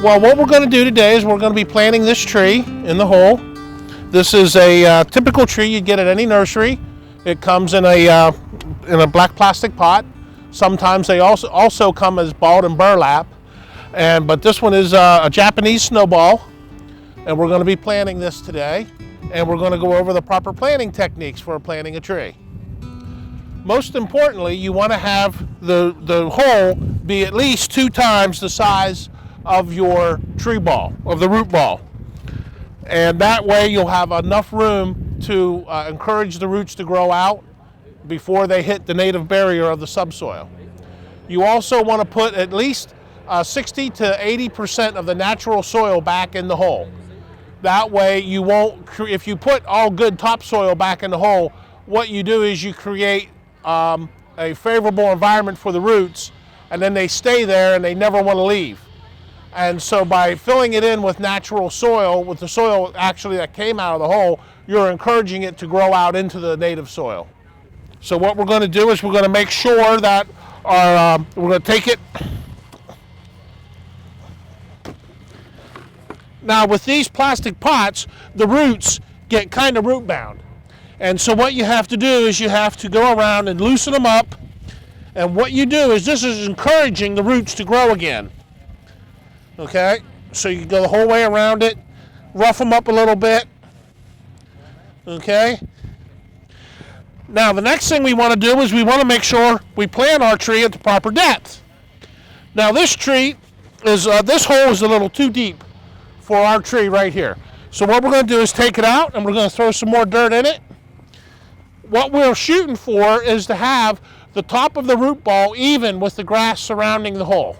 Well, what we're going to do today is we're going to be planting this tree in the hole. This is a typical tree you'd get at any nursery. It comes in a black plastic pot. Sometimes they also come as balled and burlap. But this one is a Japanese snowball, and we're going to be planting this today. And we're going to go over the proper planting techniques for planting a tree. Most importantly, you want to have the hole be at least 2 times the size of your tree ball, of the root ball. And that way you'll have enough room to encourage the roots to grow out before they hit the native barrier of the subsoil. You also want to put at least 60 to 80% of the natural soil back in the hole. That way you won't, if you put all good topsoil back in the hole, what you do is you create a favorable environment for the roots, and then they stay there and they never want to leave. And so by filling it in with natural soil, with the soil actually that came out of the hole, you're encouraging it to grow out into the native soil. So what we're going to do is we're going to make sure that we're going to take it. Now with these plastic pots, the roots get kind of root bound. And so what you have to do is you have to go around and loosen them up. And what you do is this is encouraging the roots to grow again. Okay, so you go the whole way around it, rough them up a little bit. Okay. Now the next thing we want to do is we want to make sure we plant our tree at the proper depth. Now this tree is, this hole is a little too deep for our tree right here. So what we're going to do is take it out and we're going to throw some more dirt in it. What we're shooting for is to have the top of the root ball even with the grass surrounding the hole.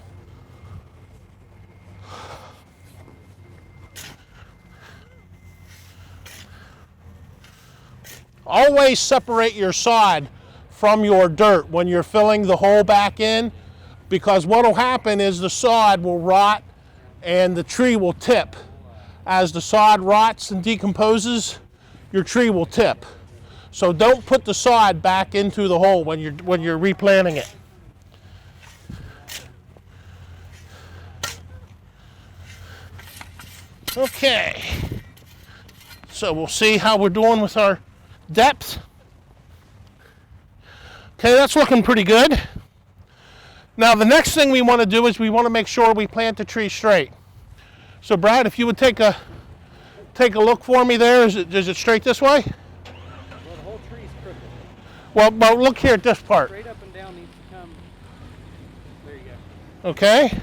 Always separate your sod from your dirt when you're filling the hole back in, because what will happen is the sod will rot and the tree will tip. As the sod rots and decomposes, your tree will tip. So don't put the sod back into the hole when you're replanting it. Okay, so we'll see how we're doing with our depth. Okay, that's looking pretty good. Now the next thing we want to do is we want to make sure we plant the tree straight. So Brad, if you would take a look for me there, is it straight this way? Well, the whole tree is crooked. Well, look here at this part. Straight up and down needs to come. There you go. Okay.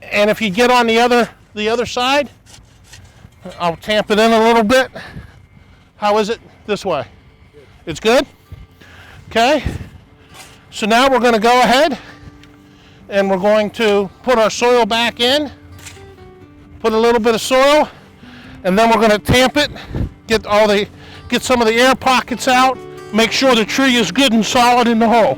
And if you get on the other side, I'll tamp it in a little bit. How is it this way? Good. It's good? Okay. So now we're going to go ahead and we're going to put our soil back in. Put a little bit of soil, and then we're going to tamp it, get some of the air pockets out, make sure the tree is good and solid in the hole.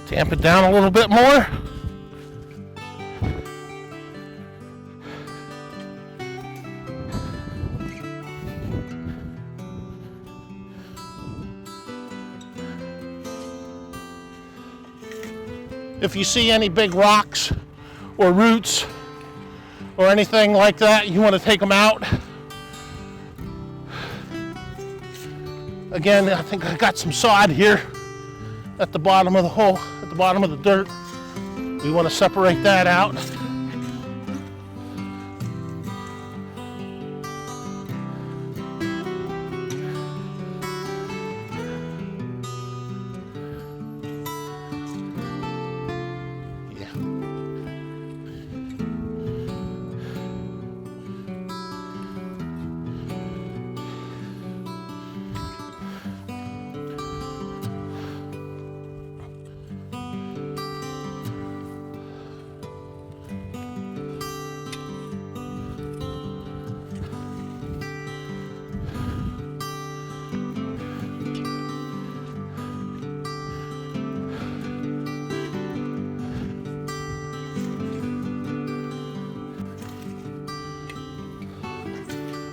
Tamp it down a little bit more. If you see any big rocks or roots or anything like that, you want to take them out. Again, I think I got some sod here at the bottom of the hole, at the bottom of the dirt. We want to separate that out.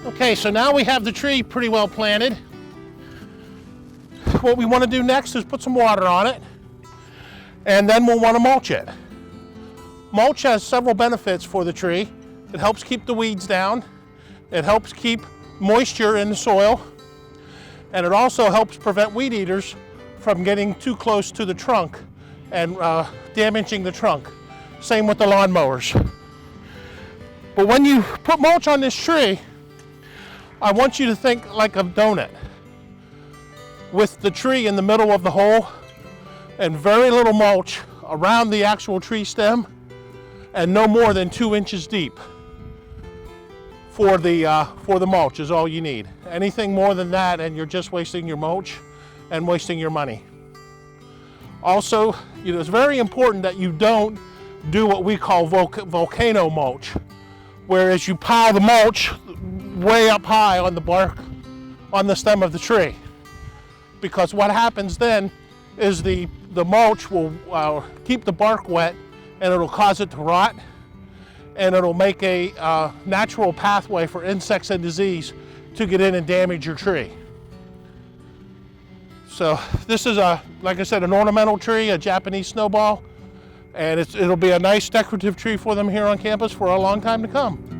Okay, so now we have the tree pretty well planted. What we want to do next is put some water on it, and then we'll want to mulch it. Mulch has several benefits for the tree. It helps keep the weeds down, it helps keep moisture in the soil, and it also helps prevent weed eaters from getting too close to the trunk and damaging the trunk. Same with the lawnmowers. But when you put mulch on this tree, I want you to think like a donut, with the tree in the middle of the hole and very little mulch around the actual tree stem, and no more than 2 inches deep for the mulch is all you need. Anything more than that and you're just wasting your mulch and wasting your money. Also, it's very important that you don't do what we call volcano mulch, whereas you pile the mulch way up high on the bark, on the stem of the tree. Because what happens then is the mulch will keep the bark wet, and it'll cause it to rot, and it'll make a natural pathway for insects and disease to get in and damage your tree. So this is, like I said, an ornamental tree, a Japanese snowball, and it'll be a nice decorative tree for them here on campus for a long time to come.